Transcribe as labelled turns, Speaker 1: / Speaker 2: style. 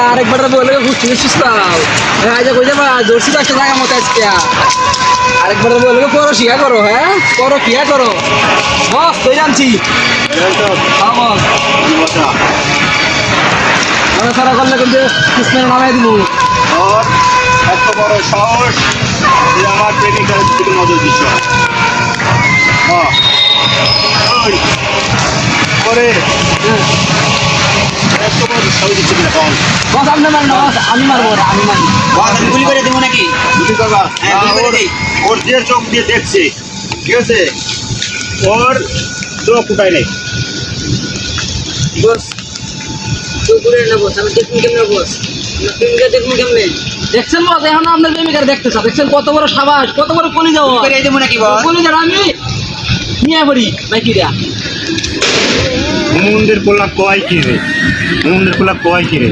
Speaker 1: আরেকবার বলে জর্সি একটা জায়গা মতো আজকে আরেকবার বলে করো শিয়া করো, হ্যাঁ করো কিয়া করো বস তুই জানছি সারা করলে কিন্তু কৃষ্ণের নামে দিব
Speaker 2: এত বড় সাহস যে আমার প্রেমিকার দিকে নজর দিচ্ছ পরে এত বড় সাহস দিচ্ছে কিনা কম
Speaker 1: বস আপনি মারেন না, বস আমি মারবো না, আমি মারি
Speaker 3: গুলি করে দেবো নাকি?
Speaker 2: বুঝলি কাকা ওর যে চোখ দিয়ে দেখছে ঠিক আছে ওর চোখ উঠায় নেই
Speaker 1: বস দুপুরে না বস আমি দেখুন কেমনে বস প্রেমিকা দেখুন কেমনে দেখছেন বস এখন আপনার প্রেমিকার দেখতেছ দেখছেন কত বড় সাবাস কত বড় কলি যাও
Speaker 3: করে দেবো নাকি বস?
Speaker 1: কলি যাও আমি নিয়ে পড়ি বাইকি দেয়া
Speaker 2: হুমুন্দের পোলা কয় কিরে